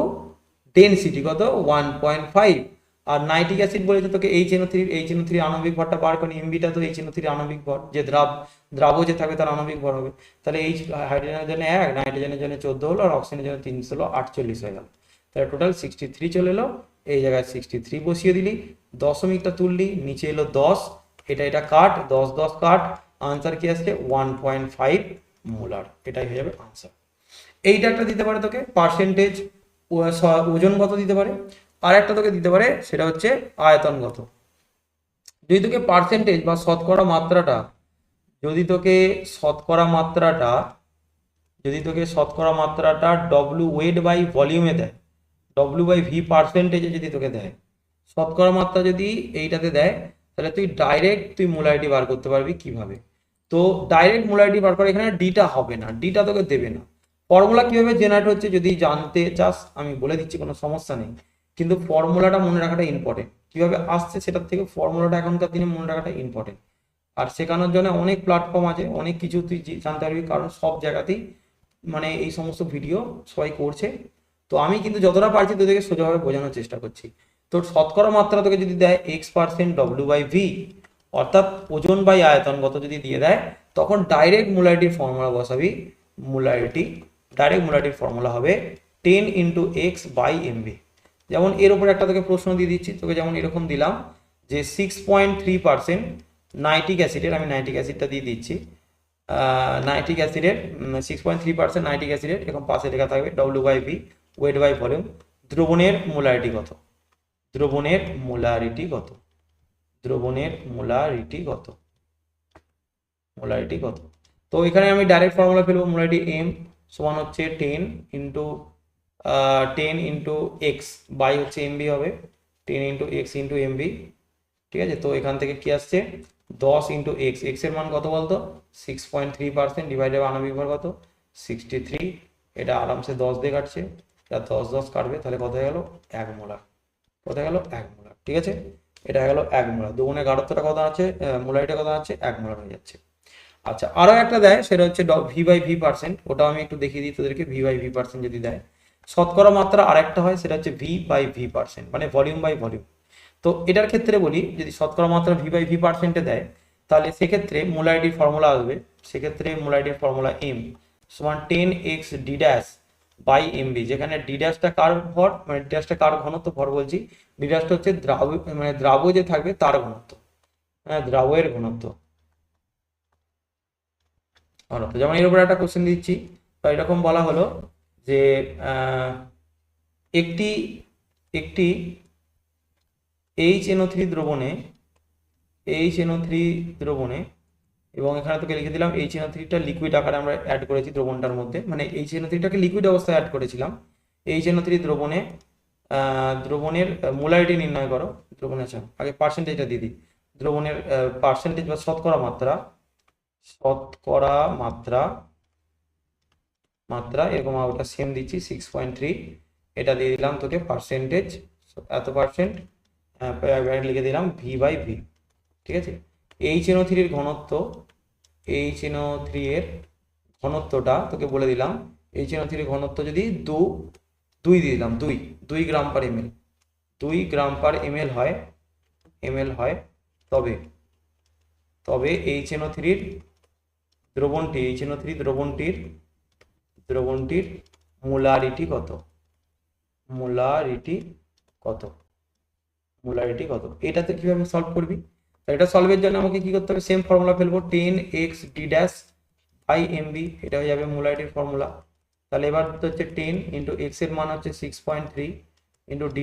ডেনসিটি কত 1.5। আর নাইট্রিক অ্যাসিড বলেছে তোকে HNO3 আণবিক ভরটা বার করে, এমবিটা তো HNO3 আণবিক ভর, যে দ্রাব্য যে থাকবে তার আণবিক ভর হবে। তাহলে হাইড্রোজেনের জন্য 1, নাইট্রোজেনের জন্য 14 হলো, আর অক্সিজেনের জন্য 3 হলো, 48 হয়ে গেল। তাহলে টোটাল 63 চলে এলো। এই জায়গায় 63 বসিয়ে দিলি, দশমিকটা তুললি, নিচে এলো 10, এটা কাট, 10 কাট, আনসার কি আসছে 1.5 মোলার, এটাই হয়ে যাবে আনসার। এইটা একটা দিতে পারে তোকে পার্সেন্টেজ, ওজনগত দিতে পারে। আর একটা তোকে দিতে পারে, সেটা হচ্ছে আয়তনগত। যদি তোকে পার্সেন্টেজ বা শতকরা মাত্রাটা ডব্লিউ ওয়েট বাই ভলিউমে দেয়, w/v পার্সেন্টেজে যদি তোকে দেয়, শতকরা মাত্রা যদি এইটাতে দেয়, তাহলে তুই মোলারিটি বার করতে পারবি কিভাবে। তো ডাইরেক্ট মোলারিটি বার করে, এখানে ডিটা হবে না, ডিটা তোকে দেবে না। ফর্মুলা কিভাবে জেনারেট হচ্ছে যদি জানতে চাস আমি বলে দিচ্ছি, কোনো সমস্যা নেই, কিন্তু ফর্মুলাটা মনে রাখাটা ইম্পর্টেন্ট। কিভাবে আসছে সেটার থেকে ফর্মুলাটা এখনকার দিনে মনে রাখাটা ইম্পর্টেন্ট। আর শেখানোর জন্য অনেক প্ল্যাটফর্ম আছে, অনেক কিছু তুই জানতে পারবি, কারণ সব জায়গাতেই মানে এই সমস্ত ভিডিও সবাই করছে। তো আমি কিন্তু যতটা পারছি তোদেরকে সোজাভাবে বোঝানোর চেষ্টা করছি। তোর শতকরা মাত্রা তোকে যদি দেয় x% w/v, অর্থাৎ ওজন বাই আয়তনগত যদি দিয়ে দেয়, তখন ডাইরেক্ট মোলারিটির ফর্মুলা বসাবি। ডাইরেক্ট মোলারিটির ফর্মুলা হবে 10 × x বাই mv। যেমন এর উপরে একটা তোকে প্রশ্ন দিয়ে দিচ্ছি, তোকে যেমন এরকম দিলাম যে 6.3% নাইট্রিক অ্যাসিডের, আমি নাইট্রিক অ্যাসিডটা দিয়ে দিচ্ছি, নাইট্রিক অ্যাসিডের 6.3% নাইট্রিক অ্যাসিডের, এরকম পাশে লেখা থাকবে w/v ওয়েট বাই ভলিউম। দ্রবণের মোলারিটি কত, দ্রবণের মোলারিটি কত। মোলারিটি কত। তো এখানে আমি ডাইরেক্ট ফর্মুলা ফেলবো, মোলারিটি এম সমান হচ্ছে 10 ইন্টু বাই হচ্ছে এমবি হবে, 10 × x × এমবি। ঠিক আছে, তো এখান থেকে কি আসছে 10 × x, এর মান কত বলতো 6.3%, ডিভাইডেড আণবিক ভর কত 63। এটা আরামসে 10 দিয়ে কাটছে, এটা 10 কাটবে, তাহলে কত হয়ে গেল 1 মোলার। কত গেল 1 মোলার। ঠিক আছে, এটা গেল 1 মোলার। দুগুণের গাঢ়ত্বটা কত আছে, মোলারিটা কত আছে 1 মোলার হয়ে যাচ্ছে। আচ্ছা, আরো একটা দেয়, সেটা হচ্ছে v/v%। ওটা আমি একটু দেখিয়ে দিই তোদেরকে। v/v% যদি দেয়, শতকরা মাত্রা আরেকটা হয়, সেটা হচ্ছে v/v%, মানে ভলিউম বাই ভলিউম। তো এটার ক্ষেত্রে বলি, যদি শতকরা মাত্রা v/v%-এ দেয়, তাহলে সেক্ষেত্রে মোলারিটির ফর্মুলা আসবে। সেক্ষেত্রে মোলারিটির ফর্মুলা m সমান 10x d dash by MB, যেখানে ডি ড্যাশটা কার ভর, মানে ডি ড্যাশটা কার ঘনত্ব, ভর বলছি, ডি ড্যাশটা হচ্ছে মানে দ্রাব্য যে থাকবে তার ঘনত্ব, হ্যাঁ, দ্রাবয়ের ঘনত্ব। যেমন এর উপর একটা কোশ্চেন দিচ্ছি, তো এরকম বলা হলো যে একটি একটি HNO3 দ্রবণে এবং এখানে তোকে লিখে দিলাম HNO3টা লিকুইড আকারে আমরা অ্যাড করেছি দ্রবণটার মধ্যে, মানে HNO3টাকে লিকুইড অবস্থায় অ্যাড করেছিলাম। HNO3 দ্রবণের মোলারিটি নির্ণয় করো। দ্রবণের, আচ্ছা আগে পার্সেন্টেজটা দিয়ে দিই। দ্রবণের পার্সেন্টেজ বা শতকরা মাত্রা এরকম ওটা সেম দিচ্ছি 6.3, এটা দিয়ে দিলাম তোকে পার্সেন্টেজ, এত পার্সেন্ট, লিখে দিলাম v/v। ঠিক আছে, HNO3 এর ঘনত্ব, এর ঘনত্বটা তোকে বলে দিলাম। HNO3 এর ঘনত্ব যদি 2 দিয়ে দিলাম, 2 গ্রাম পার এমএল, 2 গ্রাম পার এমএল হয়, তবে HNO3 দ্রবণটির মোলারিটি কত, এটাতে কিভাবে সলভ করবি। এটা সলভের জন্য আমাকে কি করতে হবে, সেম ফর্মুলা ফেলবো, 10x d dash by MB, এটা হয়ে যাবে মোলারিটির ফর্মুলা। তাহলে এবার হচ্ছে 10 × x এর মান হচ্ছে 6.3 ইন্টু d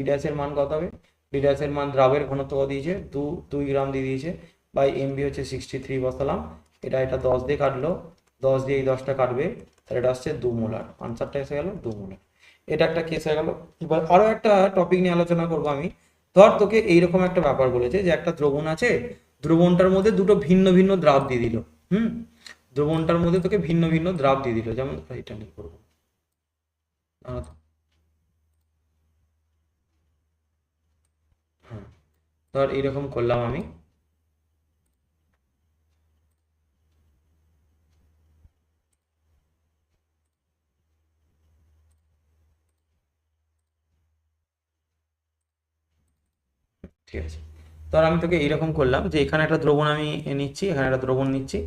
ড্যাশ এর মান কত হবে, d ড্যাশ এর মান দ্রাবের ঘনত্ব কত দিয়েছে 2 গ্রাম দিয়ে দিয়েছে, বাই এমবি হচ্ছে 63 বসালাম। এটা 10 দিয়ে কাটলো, 10 দিয়ে এই 10টা কাটবে, তাহলে এটা আসছে 2 মোলার। আনসারটা এসে গেল 2 মোলার। এটা একটা কেস হয়ে গেল। এবার আরো একটা টপিক নিয়ে আলোচনা করবো আমি। ধর তোকে এইরকম একটা ব্যাপার বলেছে যে একটা দ্রবণ আছে, দ্রবণটার মধ্যে দুটো ভিন্ন ভিন্ন দ্রাব দিয়ে দিল। দ্রবণটার মধ্যে তোকে ভিন্ন ভিন্ন দ্রাব দিয়ে দিল, যেমন এটা নিয়ে করবো। হ্যাঁ, ধর এইরকম করলাম আমি। ঠিক আছে, ধর আমি তোকে এইরকম করলাম যে এখানে একটা দ্রবণ আমি নিচ্ছি, এখানে একটা দ্রবণ নিচ্ছি।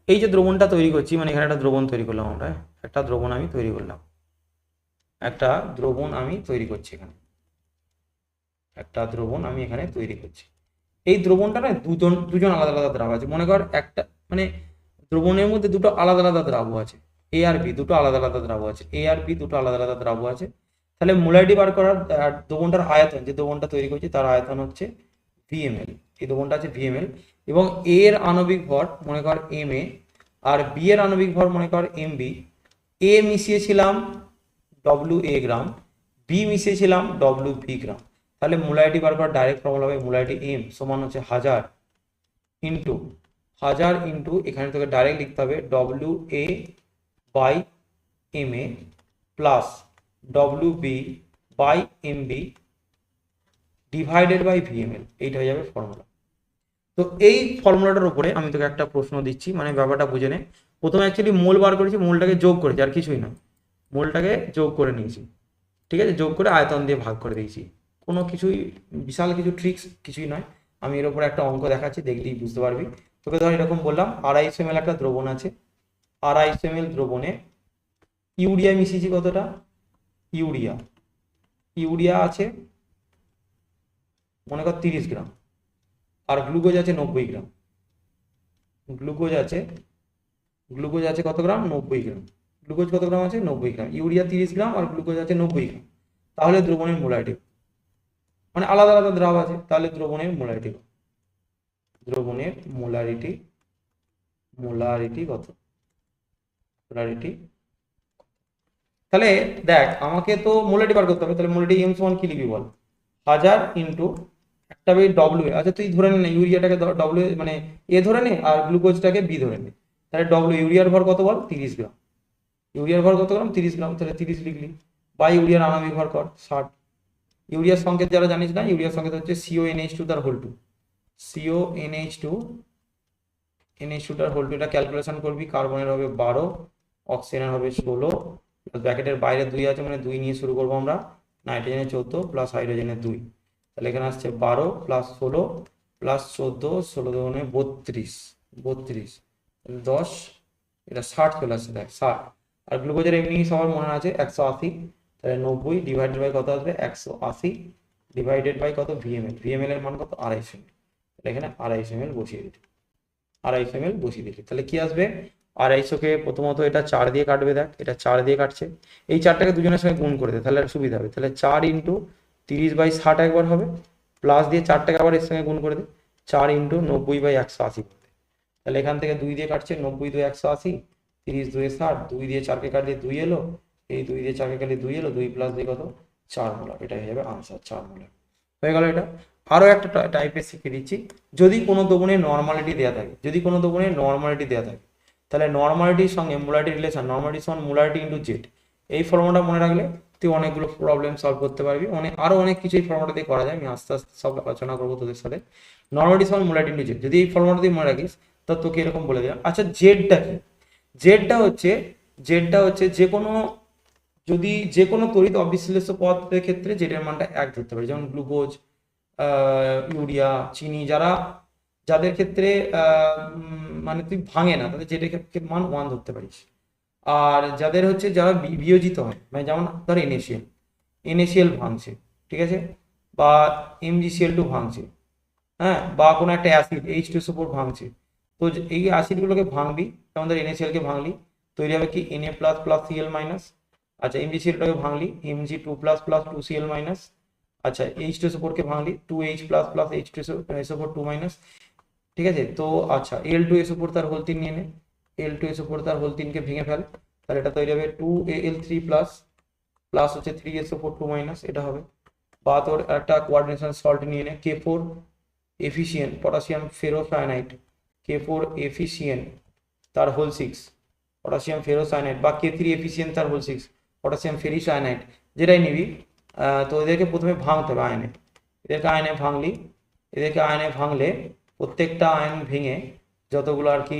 এই যে দ্রবণটা তৈরি করছি, মানে এখানে একটা দ্রবণ তৈরি করলাম আমরা, একটা দ্রবণ আমি তৈরি করলাম, এখানে তৈরি করছি। এই দ্রবণটা না দুজন আলাদা আলাদা দ্রাব আছে, মনে কর একটা, মানে দ্রবণের মধ্যে দুটো আলাদা আলাদা দ্রাব আছে, এ আর বি দুটো আলাদা আলাদা দ্রাব আছে। তাহলে মোলারিটি বার করার, দ্রবণটার আয়তন, যে দ্রবণটা তৈরি করছি তার আয়তন হচ্ছে ভিএমএল। এই দ্রবণটা আছে ভিএমএল, এবং এ এর আণবিক ভর মনে কর এম এ, আর বি এর আণবিক ভর মনে কর এম বি। এ মিশিয়েছিলাম WA গ্রাম, বি মিশিয়েছিলাম WB গ্রাম। তাহলে মোলারিটি বার করার ডাইরেক্ট ফর্মুলা হবে মোলারিটি এম সমান হচ্ছে 1000 ইন্টু এখানে তোকে ডাইরেক্ট লিখতে হবে WA by MA plus WB by MB divided by VML। এইটা হয়ে যাবে ফর্মুলা। তো এই ফর্মুলাটার উপরে আমি তোকে একটা প্রশ্ন দিচ্ছি, মানে ব্যাপারটা বুঝে নে। প্রথমে অ্যাকচুয়ালি মোল বার করেছি, মোলটাকে যোগ করেছি, আর কিছুই না, মোলটাকে যোগ করে নিয়েছি। ঠিক আছে, যোগ করে আয়তন দিয়ে ভাগ করে দিয়েছি, কোনো কিছুই বিশাল কিছু ট্রিক্স কিছুই নয়। আমি এর উপরে একটা অঙ্ক দেখাচ্ছি, দেখলেই বুঝতে পারবি। তোকে ধর এরকম বললাম 250 ml একটা দ্রবণ আছে, 250 ml দ্রবণে ইউরিয়া মিশিয়েছি কতটা, ইউরিয়া আছে মনে কর 30 গ্রাম, আর গ্লুকোজ আছে 90 গ্রাম। গ্লুকোজ আছে কত গ্রাম, 90 গ্রাম। গ্লুকোজ কত গ্রাম আছে, 90 গ্রাম। ইউরিয়া 30 গ্রাম আর গ্লুকোজ আছে 90 গ্রাম। তাহলে দ্রবণের মোলারিটি, মানে আলাদা আলাদা দ্রাব আছে, তাহলে দ্রবণের মোলারিটি কত, মোলারিটি। তাহলে দেখ আমাকে তো মোলারিটি বার করতে হবে, তাহলে মোলারিটি এম সমান কি লিখবি বল, 1000 ইন্টু একটা বেশ ডব্লিউ। আচ্ছা তুই ধরে নে না ইউরিয়াটাকে ডব্লিউ মানে এ ধরে নে আর গ্লুকোজটাকে বি ধরে নে। তাহলে ডব্লিউ ইউরিয়ার ভর কত বল, 30 গ্রাম। ইউরিয়ার ভর কত গ্রাম, 30 গ্রাম, তাহলে 30 লিখলি। বা ইউরিয়ার আণবিক ভর কর 60। ইউরিয়ার সংকেত যারা জানিস না, ইউরিয়ার সংকেত হচ্ছে CONH2 তার হোল 2, CONH2 NH2 টার হোল 2, এটা ক্যালকুলেশন করবি। কার্বনের হবে 12, অক্সিজেনের হবে 16, ব্র্যাকেটের বাইরে 2 আছে মানে 2 নিয়ে শুরু করবো আমরা, নাইট্রোজেনের 14 প্লাস হাইড্রোজেনের 2। তাহলে এখানে আসছে 12 প্লাস 16 প্লাস 14, 16 দুগুণে 32, 32 10, এটা 60 চলে আসছে দেখ 60। আর গ্লুকোজের এমনি সবার মনে আছে 180, তাহলে 90 ডিভাইডেড বাই কত আসবে 180 ডিভাইডেড বাই কত ভিএমএল, ভিএমএল এর মান কত 250 ml। তাহলে এখানে 250 ml বসিয়ে দিই, 250 ml বসিয়ে দিলি। তাহলে কি আসবে, 250কে প্রথমত এটা 4 দিয়ে কাটবে, দেখ এটা 4 দিয়ে কাটছে, এই 4টাকে দুজনের সঙ্গে গুণ করে দে তাহলে সুবিধা হবে। তাহলে 4 ইন্টু 30/60 একবার হবে, প্লাস দিয়ে 4টাকে আবার এর সঙ্গে গুণ করে দে, 4 ইন্টু 90/180 করে দে। তাহলে এখান থেকে 2 দিয়ে কাটছে, 90 2 180, 30 2 60, 2 দিয়ে 4কে কাটলে 2 এলো, এই 2 দিয়ে 4কে কাটলে 2 এলো, 2 প্লাস দিয়ে কত 4 মোলার, এটাই হয়ে যাবে আনসার 4 মোলার। হয়ে গেল এটা। আরো একটা টাইপের শিখে দিচ্ছি, যদি কোনো দ্রবণে নর্মালিটি দেওয়া থাকে, যদি কোনো দ্রবণে নর্মালিটি দেওয়া থাকে, তাহলে নর্মালিটির সঙ্গে মোলারিটি রিলেশন, নর্মালিটি সমান মোলারিটি ইন্টু জেড, এই ফর্মুলাটা মনে রাখলে তুই অনেকগুলো প্রবলেম সলভ করতে পারবি। আরো অনেক কিছু এই ফর্মুলাটা দিয়ে করা যায়, আমি আস্তে আস্তে সব আলোচনা করবো তোদের সাথে। নর্মালিটি সমান মোলারিটি ইন্টু জেড, যদি এই ফর্মুলাটা দিয়ে মনে রাখিস তো তোকে এরকম বলে দিলাম। আচ্ছা জেডটা কি, জেডটা হচ্ছে যে কোনো, যদি যে কোনো তড়িৎ অবিশ্লেষ্য পদার্থের ক্ষেত্রে জেডের মানটা 1 ধরতে পারি, যেমন গ্লুকোজ, ইউরিয়া, চিনি, যাদের ক্ষেত্রে মানে তুই ভাঙে না তাদের জেডের ক্ষেত্রে মান 1 ধরতে পারিস। আর যাদের হচ্ছে যারা বিয়োজিত হয়, মানে যেমন ধর NaCl ভাঙছে, ঠিক আছে, বা MgCl2 ভাঙছে, হ্যাঁ, বা কোনো একটা অ্যাসিড H2SO4 ভাঙছে, তো এই অ্যাসিডগুলোকে ভাঙবি, যেমন ধর NaCl কে ভাঙলি, তৈরি হবে কি Na plus plus Cl minus. আচ্ছা MgCl2কে ভাঙলি, Mg2 plus plus 2Cl minus. আচ্ছা H2SO4 কে ভাঙলি, 2H plus plus H2SO4 2 minus, ঠিক আছে। তো আচ্ছা Al2SO4 তার হোল 3 নিয়ে নে, Al2SO4 তার হোল 3 কে ভেঙে ফেল, তাহলে এটা তৈরি হবে 2Al3 প্লাস প্লাস হচ্ছে 3SO4 2 মাইনাস, এটা হবে। বা তোর একটা কোঅর্ডিনেশন সল্ট নিয়ে নে, K4 efficient potassium ferrocyanide, K4 efficient তার হোল 6 পটাশিয়াম ফেরোসায়ানাইড, বা K3 এফিসিয়েন্ট তার হোল 6 পটাশিয়াম ফেরিসায়ানাইড, যেটাই নিবি। তো এদেরকে প্রথমে ভাঙতে হবে আয়নে, এদেরকে আয়নে ভাঙলি, এদেরকে আয়নে ভাঙলে প্রত্যেকটা আয়ন ভেঙে যতগুলো আর কি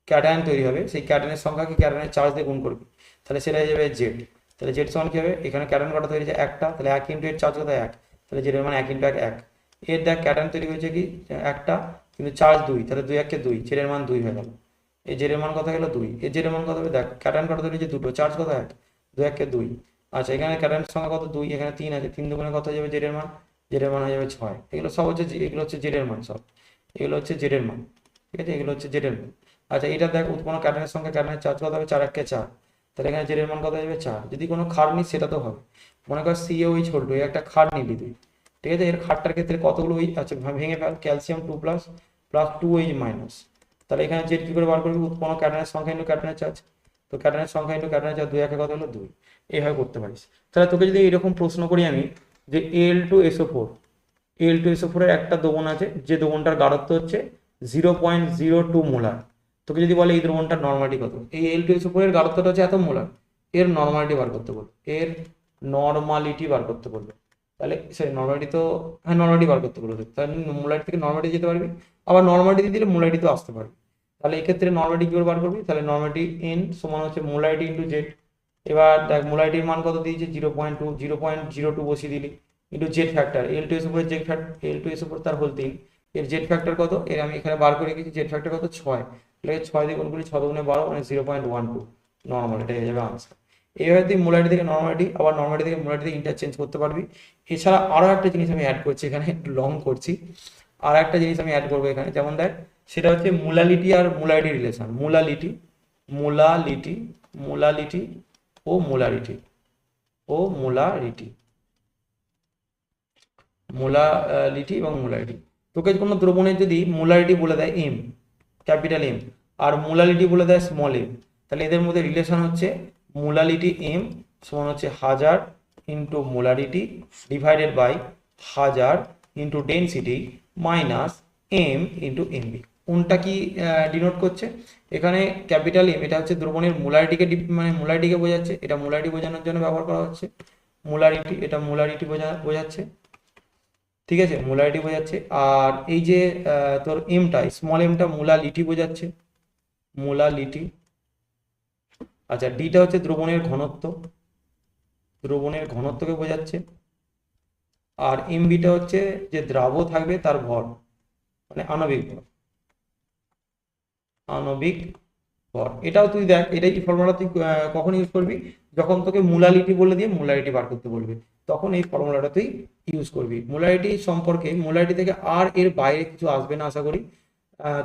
ক্যাটায়ন তৈরি হবে, সেই ক্যাটায়নের সংখ্যাকে ক্যাটায়নের চার্জ দিয়ে গুণ করবি, তাহলে সেটা হয়ে যাবে জেড। তাহলে জেড সমান কি হবে, এখানে ক্যাটায়ন কটা তৈরি হয়েছে একটা, তাহলে 1 ইন্টু এর চার্জ কত 1, তাহলে জেডের মানে 1 ইন্টু 1 1। এর দেখ ক্যাটায়ন তৈরি হয়েছে কি একটা, কিন্তু চার্জ 2, তাহলে 2 1 কে 2, জেডের মান 2 হয়ে গেল। এই জেডের মান কত গেল 2, এর জেডের মান কত হবে দেখ, ক্যাটায়ন কটা তৈরি হয়েছে দুটো, চার্জ কত 1, 2 1 কে 2। আচ্ছা এখানে ক্যাটায়নের সংখ্যা কত 2, এখানে 3 আছে, 3 দুগুণে কত হয়ে যাবে জেডের মান, জেডের মান হয়ে যাবে 6। এগুলো সব হচ্ছে, এগুলো হচ্ছে জেডের মান সব, এগুলো হচ্ছে জেডের মান, ঠিক আছে, এগুলো হচ্ছে জেডের মান। আচ্ছা এটা দেখ উৎপন্ন ক্যাটায়নের সংখ্যা, ক্যাটায়নের চার্জ কত হবে 4 1 কে 4, তাহলে এখানে জেডের মান কত হয়ে যাবে 4। যদি কোনো ক্ষার নিস সেটা তো হবে, মনে কর COH ছোট একটা ক্ষার নিবি তুই, ঠিক আছে, এর ক্ষারটার ক্ষেত্রে কতগুলো ওই আচ্ছা ভেঙে fail, calcium 2 plus plus 2H minus, তাহলে এখানে জেড কি করে বার করবি, উৎপন্ন ক্যাটায়নের সংখ্যা ইন্টু ক্যাটায়নের চার্জ, তো ক্যাটায়নের সংখ্যা ইন্টু ক্যাটায়নের চার্জ 2 1 কত হলো 2, এইভাবে করতে পারিস। তাহলে তোকে যদি এরকম প্রশ্ন করি আমি যে Al2SO4, Al2SO4 এর একটা দ্রবণ আছে, যে দ্রবণটার গাঢ়ত্ব হচ্ছে 0.02 মোলার, তোকে যদি বলে এই দ্রবণটার নর্মালিটি কত, এই Al2SO4 এর গাঢ়ত্বটা হচ্ছে এত মোলার, এর নর্মালিটি বার করতে বলবে, এর নর্মালিটি বার করতে বলবে। তাহলে সরি নর্মালিটি তো, হ্যাঁ নর্মালিটি বার করতে বলবে, তাহলে মোলারিটি থেকে নর্মালিটি যেতে পারবি, আবার নর্মালিটি দিলে মোলারিটি তো আসতে পারবে। তাহলে এক্ষেত্রে নর্মালিটি কি করে বার করবি, তাহলে নর্মালিটি N সমান হচ্ছে মোলারিটি ইন্টু জেড। এবার দেখ মোলারিটির মান কত দিয়েছে 0.2, 0.02 বসিয়ে দিলি ইন্টু জেড ফ্যাক্টর, L2SO4 এর জেড ফ্যাক্টর, L2SO4 তার হোল 3, এর জেড ফ্যাক্টর কত, এর আমি এখানে বার করে রেখেছি, জেড ফ্যাক্টর কত 6, তাহলে 6 দিয়ে গুণ করি 6 দুগুণে 12 মানে 0.12 নর্মাল, এটা হয়ে যাবে আনসার। এইভাবে তুই মোলারিটি থেকে নর্মালিটি, আবার নর্মালিটি থেকে মোলারিটি ইন্টারচেঞ্জ করতে পারবি। এছাড়া আরো একটা জিনিস আমি অ্যাড করছি এখানে, একটু লং করছি, আর একটা জিনিস আমি অ্যাড করবো এখানে, যেমন দেখ সেটা হচ্ছে মোলালিটি আর molarity relation, molality molality molality ও মোলারিটি ও মোলারিটি, মোলালিটি এবং মোলারিটি। তোকে কোনো দ্রবণের যদি মোলারিটি বলে দেয় M, ক্যাপিটাল M, আর মোলালিটি বলে দেয় স্মল এম। তাহলে এদের মধ্যে রিলেশন হচ্ছে মোলালিটি এম সমান হচ্ছে 1000 into molarity divided by 1000 into density minus M into MB. কোনটা কি ডিনোট করছে? এখানে ক্যাপিটাল এম এটা হচ্ছে দ্রবণের মোলারিটিকে মানে মোলারিটিকে বোঝাচ্ছে, এটা মোলারিটি বোঝানোর জন্য ব্যবহার করা হচ্ছে। মোলারিটি, এটা মোলারিটি বোঝাচ্ছে, ঠিক আছে, মোলারিটি বোঝাচ্ছে। আর এই যে তোর এমটা, স্মল এমটা মোলালিটি বোঝাচ্ছে, মোলালিটি। আচ্ছা, ডিটা হচ্ছে দ্রবণের ঘনত্ব, দ্রবণের ঘনত্বকে বোঝাচ্ছে। আর এমবিটা হচ্ছে যে দ্রাব্য থাকবে তার ভর, মানে আণবিক ভর, আণবিক ভর। এটাও তুই দেখ, এটাই ফর্মুলা তুই কখন ইউজ করবি? যখন তোকে মোলালিটি বলে দিয়ে মোলারিটি বার করতে বলবে, তখন এই ফর্মুলাটা তুই ইউজ করবি। মোলারিটি সম্পর্কে, মোলারিটি থেকে আর এর বাইরে কিছু আসবে না আশা করি।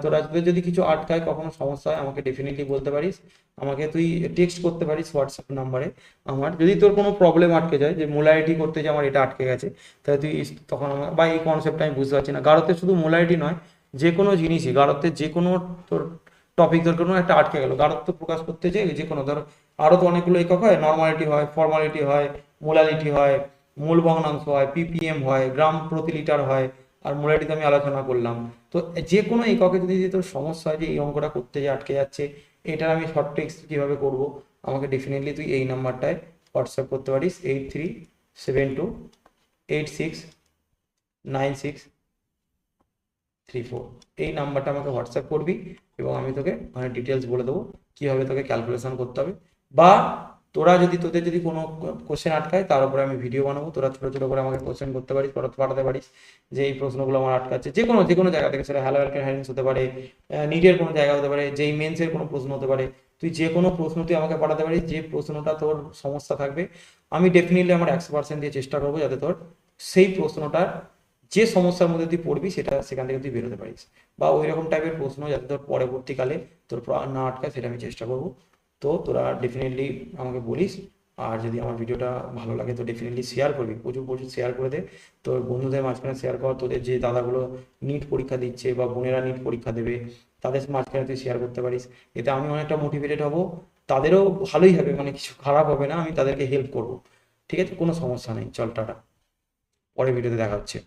তোরা তোদের যদি কিছু আটকায়, কখনো সমস্যা হয়, আমাকে ডেফিনেটলি বলতে পারিস, আমাকে তুই টেক্সট করতে পারিস হোয়াটসঅ্যাপ নাম্বারে আমার। যদি তোর কোনো প্রবলেম আটকে যায় যে মোলারিটি করতে যে আমার এটা আটকে গেছে, তাহলে তুই তখন আমার, বা এই কনসেপ্টটা আমি বুঝতে পারছি না, গাঢ়তে শুধু মোলারিটি নয়, যে কোনো জিনিসই, গাঢ়তে যে কোনো তোর টপিক, তোর কোনো একটা আটকে গেল, গাঢ়ত্ব প্রকাশ করতে যে যে কোনো ধর, আরও তো অনেকগুলো একক হয়, নর্মালিটি হয়, ফর্মালিটি হয়, মোলালিটি হয়, মূল ভগ্নাংশ হয়, পিপিএম হয়, গ্রাম প্রতি লিটার হয়, আর মোলারিটিতে আমি আলোচনা করলাম। তো যে কোনো এককে যদি তোর সমস্যা হয় যে এই অঙ্কটা করতে যে আটকে যাচ্ছে, এটার আমি শর্ট ট্রিক্স কীভাবে করবো, আমাকে ডেফিনেটলি তুই এই নাম্বারটায় হোয়াটসঅ্যাপ করতে পারিস, 8372869634। এই নাম্বারটা আমাকে হোয়াটসঅ্যাপ করবি এবং আমি তোকে মানে ডিটেলস বলে দেবো কীভাবে তোকে ক্যালকুলেশন করতে হবে। বা তোরা যদি, তোদের যদি কোনো কোশ্চেন আটকায়, তার উপরে আমি ভিডিও বানাবো, তোরা ছোটো ছোটো করে আমাকে কোশ্চেন করতে পারিস, পাঠাতে পারিস যে এই প্রশ্নগুলো আমার আটকাচ্ছে, যে কোনো জায়গা থেকে, সেটা হ্যালো অ্যালকেন হাইড্রোজেন হতে পারে, নিটের কোনো জায়গা হতে পারে, যেই মেন্সের কোনো প্রশ্ন হতে পারে। তুই যে কোনো প্রশ্ন তুই আমাকে পাঠাতে পারিস, যে প্রশ্নটা তোর সমস্যা থাকবে, আমি ডেফিনেটলি আমার 100% দিয়ে চেষ্টা করবো যাতে তোর সেই প্রশ্নটার যে সমস্যার মধ্যে তুই পড়বি সেটা সেখান থেকে তুই বেরোতে পারিস, বা ওই রকম টাইপের প্রশ্ন যাতে তোর পরবর্তীকালে তোর না আটকায়, সেটা আমি চেষ্টা করবো। তো তোরা ডেফিনেটলি আমাকে বলিস। আর যদি আমার ভিডিওটা ভালো লাগে তো ডেফিনেটলি শেয়ার করবি, প্রচুর প্রচুর শেয়ার করে দে। তোর বন্ধুদের মাঝখানে শেয়ার কর, তোদের যে দাদাগুলো নিট পরীক্ষা দিচ্ছে বা বোনেরা নিট পরীক্ষা দেবে, তাদের মাঝখানে তুই শেয়ার করতে পারিস। এতে আমি অনেকটা মোটিভেটেড হব, তাদেরও ভালোই হবে, মানে কিছু খারাপ হবে না, আমি তাদেরকে হেল্প করবো। ঠিক আছে, কোনো সমস্যা নেই, চল টাটা, পরের ভিডিওতে দেখা হচ্ছে।